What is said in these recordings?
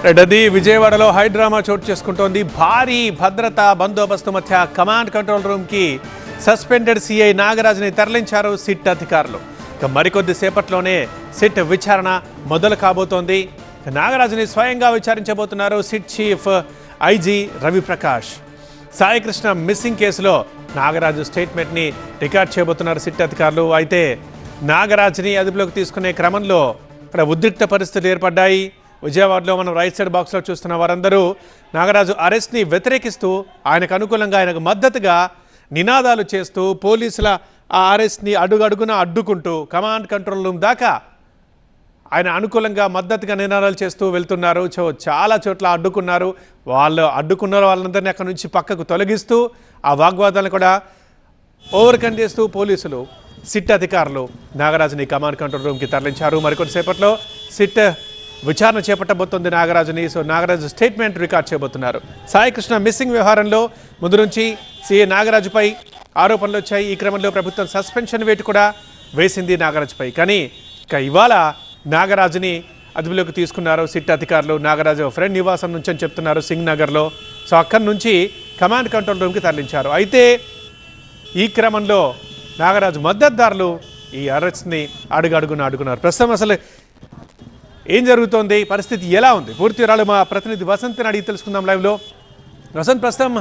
రెడ్డి విజయవాడలో high drama చోటు చేసుకుంటోంది. భారీ భద్రతా బందోబస్తు మధ్య కమాండ్ కంట్రోల్ రూమ్ కి సస్పెండెడ్ సిఐ నాగరాజుని తరలించారు సిట్ అధికారులు. మరికొద్ది సేపట్లోనే సిట్ విచారణ మొదలు కాబోతోంది. నాగరాజుని స్వయంగా విచారించబోతున్నారు SIT chief IG Raviprakash. Saikrishna missing కేసులో నాగరాజు స్టేట్మెంట్ని రికార్డ్ చేయబోతున్నారు సిట్ అధికారులు. అయితే నాగరాజుని అదుపులోకి తీసుకునే క్రమంలో ఇక్కడ ఉద్రిక్త పరిస్థితులు ఏర్పడ్డాయి. విజయవాడలో మనం రైట్ సైడ్ బాక్స్లో చూస్తున్న వారందరూ నాగరాజు అరెస్ట్ని వ్యతిరేకిస్తూ ఆయనకు అనుకూలంగా ఆయనకు మద్దతుగా నినాదాలు చేస్తూ పోలీసుల ఆ అరెస్ట్ని అడుగడుగున అడ్డుకుంటూ కమాండ్ కంట్రోల్ రూమ్ దాకా ఆయన అనుకూలంగా మద్దతుగా నినాదాలు చేస్తూ వెళ్తున్నారు. చాలా చోట్ల అడ్డుకున్నారు. వాళ్ళు అడ్డుకున్న వాళ్ళందరినీ అక్కడి నుంచి పక్కకు తొలగిస్తూ ఆ వాగ్వాదాలను కూడా ఓవర్కమ్ చేస్తూ పోలీసులు సిట్ అధికారులు నాగరాజుని కమాండ్ కంట్రోల్ రూమ్కి తరలించారు. మరికొద్దిసేపట్లో సిట్ విచారణ చేపట్టబోతోంది నాగరాజుని. నాగరాజు స్టేట్మెంట్ రికార్డ్ చేయబోతున్నారు. సాయికృష్ణ మిస్సింగ్ వ్యవహారంలో ముందు నుంచి సిఐ నాగరాజుపై ఆరోపణలు వచ్చాయి. ఈ క్రమంలో ప్రభుత్వం సస్పెన్షన్ వేటు కూడా వేసింది నాగరాజుపై. కానీ ఇవాళ నాగరాజుని అదుపులోకి తీసుకున్నారు సిట్ అధికారులు. నాగరాజు ఫ్రెండ్ నివాసం నుంచి అని చెప్తున్నారు సింగ్ నగర్లో. అక్కడి నుంచి కమాండ్ కంట్రోల్ రూమ్కి తరలించారు. అయితే ఈ క్రమంలో నాగరాజు మద్దతుదారులు ఈ అరెస్ట్ని అడుగున్నారు. ప్రస్తుతం అసలు ఏం జరుగుతోంది, పరిస్థితి ఎలా ఉంది, పూర్తి వివరాలు మా ప్రతినిధి వసంత్ని అడిగి తెలుసుకుందాం లైవ్లో. వసంత్, ప్రస్తుతం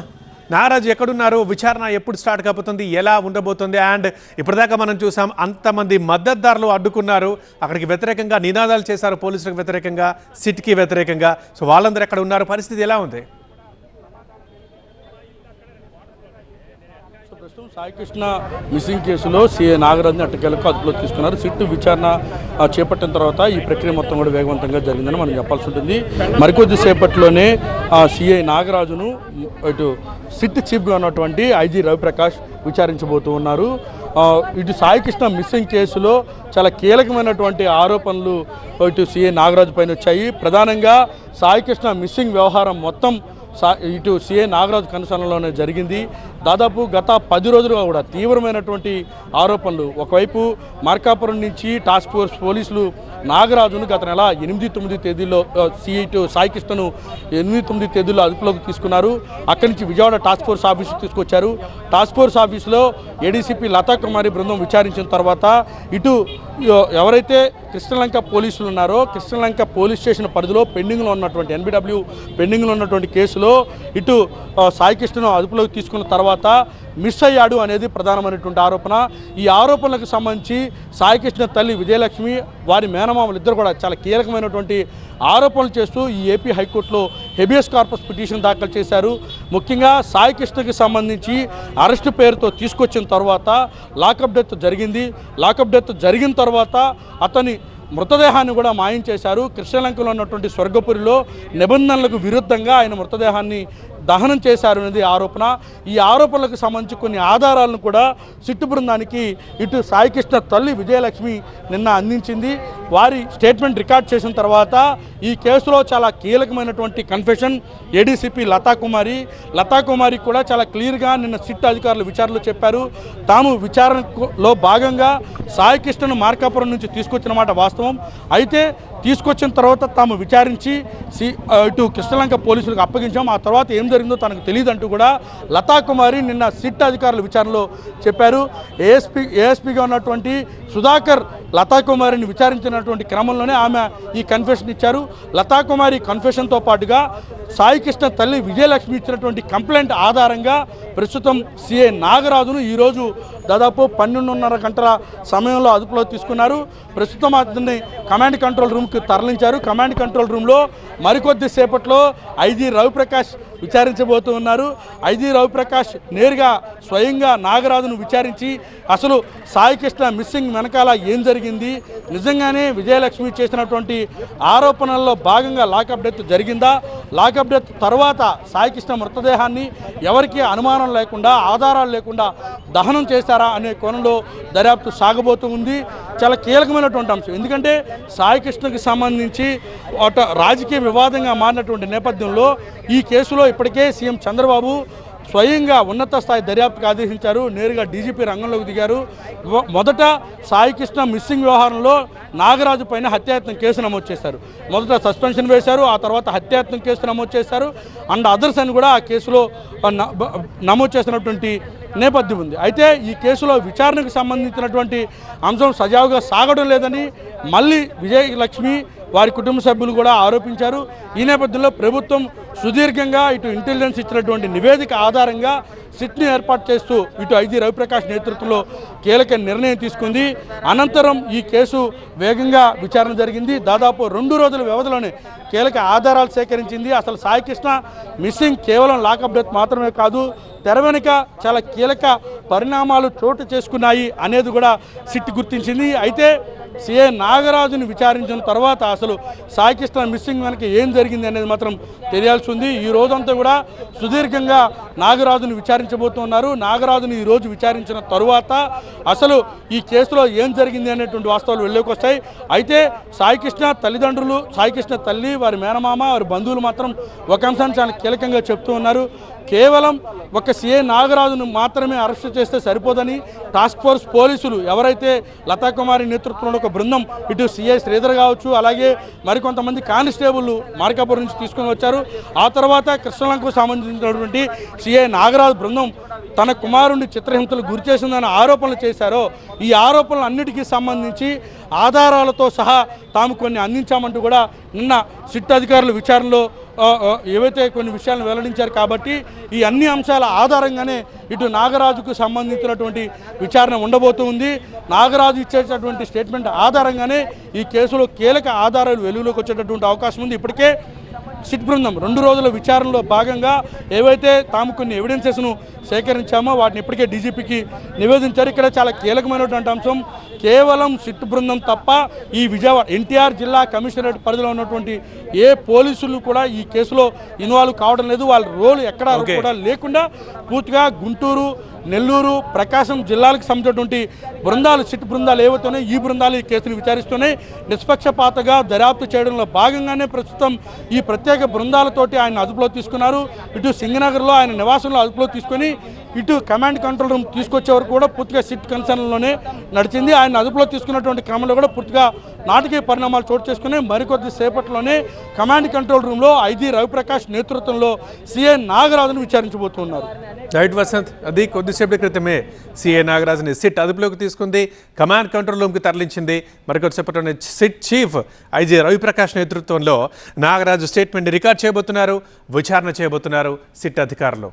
నాగరాజు ఎక్కడున్నారు, విచారణ ఎప్పుడు స్టార్ట్ కాబోతుంది, ఎలా ఉండబోతుంది? అండ్ ఇప్పటిదాకా మనం చూసాం అంతమంది మద్దతుదారులు అడ్డుకున్నారు, అక్కడికి వ్యతిరేకంగా నినాదాలు చేశారు, పోలీసులకు వ్యతిరేకంగా, సిట్కి వ్యతిరేకంగా. వాళ్ళందరూ ఎక్కడ ఉన్నారు, పరిస్థితి ఎలా ఉంది? ప్రస్తుతం సాయికృష్ణ మిస్సింగ్ కేసులో సిఐ నాగరాజుని అట్టకేలకు అదుపులో తీసుకున్నారు. సిట్టు విచారణ చేపట్టిన తర్వాత ఈ ప్రక్రియ మొత్తం కూడా వేగవంతంగా జరిగిందని మనం చెప్పాల్సి ఉంటుంది. మరికొద్ది సేపట్లోనే సిఐ నాగరాజును ఇటు సిట్ చీఫ్గా ఉన్నటువంటి ఐజీ రవిప్రకాష్ విచారించబోతూ ఉన్నారు. ఇటు సాయికృష్ణ మిస్సింగ్ కేసులో చాలా కీలకమైనటువంటి ఆరోపణలు ఇటు సిఐ నాగరాజు పైన వచ్చాయి. ప్రధానంగా సాయికృష్ణ మిస్సింగ్ వ్యవహారం మొత్తం ఇటు సిఐ నాగరాజు కనుసరణలోనే జరిగింది. దాదాపు గత 10 రోజులుగా కూడా తీవ్రమైనటువంటి ఆరోపణలు. ఒకవైపు మార్కాపురం నుంచి టాస్క్ ఫోర్స్ పోలీసులు నాగరాజును గత నెల 8-9 తేదీల్లో సాయికృష్ణను 8-9 తేదీల్లో అదుపులోకి తీసుకున్నారు. అక్కడి నుంచి విజయవాడ టాస్క్ ఫోర్స్ ఆఫీసుకు తీసుకొచ్చారు. టాస్క్ ఫోర్స్ ఆఫీసులో ఏడీసీపీ లతా కుమారి బృందం విచారించిన తర్వాత ఇటు ఎవరైతే కృష్ణలంక పోలీసులు ఉన్నారో కృష్ణలంక పోలీస్ స్టేషన్ పరిధిలో పెండింగ్లో ఉన్నటువంటి ఎన్బిడబ్ల్యూ పెండింగ్లో ఉన్నటువంటి కేసులో ఇటు సాయికృష్ణను అదుపులోకి తీసుకున్న తర్వాత మిస్ అయ్యాడు అనేది ప్రధానమైనటువంటి ఆరోపణ. ఈ ఆరోపణలకు సంబంధించి సాయికృష్ణ తల్లి విజయలక్ష్మి వారి మేనమామలు ఇద్దరు కూడా చాలా కీలకమైనటువంటి ఆరోపణలు చేస్తూ ఈ ఏపీ హైకోర్టులో హెబియస్ కార్పస్ పిటిషన్ దాఖలు చేశారు. ముఖ్యంగా సాయికృష్ణకి సంబంధించి అరెస్టు పేరుతో తీసుకొచ్చిన తర్వాత లాకప్ డెత్ జరిగింది. లాకప్ డెత్ జరిగిన తర్వాత అతని మృతదేహాన్ని కూడా మాయం చేశారు. కృష్ణలంకలో ఉన్నటువంటి స్వర్గపురిలో నిబంధనలకు విరుద్ధంగా ఆయన మృతదేహాన్ని దహనం చేశారు అనేది ఆరోపణ. ఈ ఆరోపణలకు సంబంధించి కొన్ని ఆధారాలను కూడా సిట్టు బృందానికి ఇటు సాయికృష్ణ తల్లి విజయలక్ష్మి నిన్న అందించింది. వారి స్టేట్మెంట్ రికార్డ్ చేసిన తర్వాత ఈ కేసులో చాలా కీలకమైనటువంటి కన్ఫెషన్ ఏడీసీపీ లతా కుమారి కూడా చాలా క్లియర్గా నిన్న సిట్ అధికారులు విచారణలో చెప్పారు. తాము విచారణలో భాగంగా సాయికృష్ణను మార్కాపురం నుంచి తీసుకొచ్చిన మాట వాస్తవం. అయితే తీసుకొచ్చిన తర్వాత తాము విచారించి ఇటు కృష్ణలంక పోలీసులకు అప్పగించాం. ఆ తర్వాత ఏం జరిగిందో తనకు తెలియదంటూ కూడా లతా కుమారి నిన్న సిట్ అధికారుల విచారణలో చెప్పారు. ఏఎస్పీగా ఉన్నటువంటి సుధాకర్ లతా కుమారిని విచారించినటువంటి క్రమంలోనే ఆమె ఈ కన్ఫెషన్ ఇచ్చారు. లతా కుమారి కన్ఫెషన్తో పాటుగా సాయికృష్ణ తల్లి విజయలక్ష్మి ఇచ్చినటువంటి కంప్లైంట్ ఆధారంగా ప్రస్తుతం సిఐ నాగరాజును ఈరోజు దాదాపు 12:30 గంటల సమయంలో అదుపులో తీసుకున్నారు. ప్రస్తుతం అతన్ని కమాండ్ కంట్రోల్ రూమ్కి తరలించారు. కమాండ్ కంట్రోల్ రూమ్లో మరికొద్ది సేపట్లో ఐజీ రవిప్రకాష్ విచారించబోతూ ఉన్నారు. ఐజీ రవిప్రకాష్ నేరుగా స్వయంగా నాగరాజును విచారించి అసలు సాయికృష్ణ మిస్సింగ్ వెనకాల ఏం జరిగింది, నిజంగానే విజయలక్ష్మి చేసినటువంటి ఆరోపణల్లో భాగంగా లాకప్ డెత్ జరిగిందా, లాకప్ డెత్ తర్వాత సాయికృష్ణ మృతదేహాన్ని ఎవరికీ అనుమానం లేకుండా ఆధారాలు లేకుండా దహనం చేశారా అనే కోణంలో దర్యాప్తు సాగబోతూ ఉంది. చాలా కీలకమైనటువంటి అంశం. ఎందుకంటే సాయికృష్ణకి సంబంధించి రాజకీయ వివాదంగా మారినటువంటి నేపథ్యంలో ఈ కేసులో ఇప్పటికే సీఎం చంద్రబాబు స్వయంగా ఉన్నత స్థాయి దర్యాప్తుకు ఆదేశించారు. నేరుగా డీజీపీ రంగంలోకి దిగారు. మొదట సాయికృష్ణ మిస్సింగ్ వ్యవహారంలో నాగరాజు పైన హత్యాయత్నం కేసు నమోదు చేశారు. మొదట సస్పెన్షన్ వేశారు, ఆ తర్వాత హత్యాయత్నం కేసు నమోదు చేశారు. అండ్ అదర్స్ అని కూడా ఆ కేసులో నమోదు చేసినటువంటి నేపథ్యం ఉంది. అయితే ఈ కేసులో విచారణకు సంబంధించినటువంటి అంశం సజావుగా సాగడం లేదని మళ్ళీ విజయలక్ష్మి వారి కుటుంబ సభ్యులు కూడా ఆరోపించారు. ఈ నేపథ్యంలో ప్రభుత్వం సుదీర్ఘంగా ఇటు ఇంటెలిజెన్స్ ఇచ్చినటువంటి నివేదిక ఆధారంగా సిట్ని ఏర్పాటు చేస్తూ ఇటు ఐజీ రవిప్రకాష్ నేతృత్వంలో కీలక నిర్ణయం తీసుకుంది. అనంతరం ఈ కేసు వేగంగా విచారణ జరిగింది. దాదాపు 2 రోజుల వ్యవధిలోనే కీలక ఆధారాలు సేకరించింది. అసలు సాయికృష్ణ మిస్సింగ్ కేవలం లాకప్ డెత్ మాత్రమే కాదు, తెర వెనుక చాలా కీలక పరిణామాలు చోటు చేసుకున్నాయి అనేది కూడా సిట్ గుర్తించింది. అయితే సిఐ నాగరాజుని విచారించిన తర్వాత అసలు సాయికృష్ణ మిస్సింగ్ వెనక ఏం జరిగింది అనేది మాత్రం తెలియాల్సి ఉంది. ఈ రోజంతా కూడా సుదీర్ఘంగా నాగరాజుని విచారించబోతున్నారు. నాగరాజుని ఈరోజు విచారించిన తరువాత అసలు ఈ కేసులో ఏం జరిగింది అనేటువంటి వాస్తవాలు వెళ్ళేకి వస్తాయి. అయితే సాయికృష్ణ తల్లిదండ్రులు, సాయికృష్ణ తల్లి, వారి మేనమామ, వారి బంధువులు మాత్రం ఒక అంశాన్ని చాలా కీలకంగా చెప్తూ ఉన్నారు. కేవలం ఒక సిఐ నాగరాజును మాత్రమే అరెస్ట్ చేస్తే సరిపోదని టాస్క్ ఫోర్స్ పోలీసులు ఎవరైతే లతాకుమారి నేతృత్వంలో ఒక బృందం ఇటు సిఐ శ్రీధర్ కావచ్చు, అలాగే మరికొంతమంది కానిస్టేబుల్ మార్కాపురం నుంచి తీసుకొని వచ్చారు. ఆ తర్వాత కృష్ణలంకకు సంబంధించినటువంటి సిఐ నాగరాజు బృందం తన కుమారుడిని చిత్రహింసలకు గురి చేసిందని ఆరోపణలు చేశారో ఈ ఆరోపణలు అన్నిటికీ సంబంధించి ఆధారాలతో సహా తాము కొన్ని అందించామంటూ కూడా నిన్న సిట్ అధికారులు విచారణలో ఏవైతే కొన్ని విషయాలను వెల్లడించారు. కాబట్టి ఈ అన్ని అంశాల ఆధారంగానే ఇటు నాగరాజుకు సంబంధించినటువంటి విచారణ ఉండబోతుంది. నాగరాజు ఇచ్చేటటువంటి స్టేట్మెంట్ ఆధారంగానే ఈ కేసులో కీలక ఆధారాలు వెలుగులోకి వచ్చేటటువంటి అవకాశం ఉంది. ఇప్పటికే సిట్ బృందం 2 రోజుల విచారణలో భాగంగా ఏవైతే తాము కొన్ని ఎవిడెన్సెస్ను సేకరించామో వాటిని ఇప్పటికే డీజీపీకి నివేదించారు. ఇక్కడ చాలా కీలకమైనటువంటి అంశం, కేవలం సిట్ బృందం తప్ప ఈ విజయవాడ ఎన్టీఆర్ జిల్లా కమిషనరేట్ పరిధిలో ఉన్నటువంటి ఏ పోలీసులు కూడా ఈ కేసులో ఇన్వాల్వ్ కావడం లేదు. వాళ్ళ రోల్ ఎక్కడా కూడా లేకుండా పూర్తిగా గుంటూరు, నెల్లూరు, ప్రకాశం జిల్లాలకు సంబంధించినటువంటి బృందాలు, సిట్ బృందాలు ఏవైతేనే ఈ బృందాలు ఈ కేసును విచారిస్తున్నాయి. నిష్పక్షపాతగా దర్యాప్తు చేయడంలో భాగంగానే ప్రస్తుతం ఈ ప్రత్యేక బృందాలతోటి ఆయన అదుపులో తీసుకున్నారు. ఇటు సింగనగర్లో ఆయన నివాసంలో అదుపులో తీసుకొని ఇటు కమాండ్ కంట్రోల్ రూమ్ తీసుకొచ్చే వరకు కూడా పూర్తిగా సిట్ కన్సర్న్లోనే నడిచింది. ఆయన అదుపులో తీసుకున్నటువంటి క్రమంలో కూడా పూర్తిగా నాటకీయ పరిణామాలు చోటు చేసుకుని మరికొద్ది సేపట్లోనే కమాండ్ కంట్రోల్ రూమ్లో ఐజీ రవిప్రకాష్ నేతృత్వంలో సిఐ నాగరాజును విచారించబోతున్నారు. రైట్ వసంత్, అది కొద్దిసేపటి క్రితమే సిఐ నాగరాజుని సిట్ అదుపులోకి తీసుకుంది, కమాండ్ కంట్రోల్ రూమ్కి తరలించింది. మరికొద్దిసేపట్లోనే సిట్ చీఫ్ ఐజీ రవిప్రకాష్ నేతృత్వంలో నాగరాజు స్టేట్మెంట్ రికార్డ్ చేయబోతున్నారు, విచారణ చేయబోతున్నారు సిట్ అధికారులు.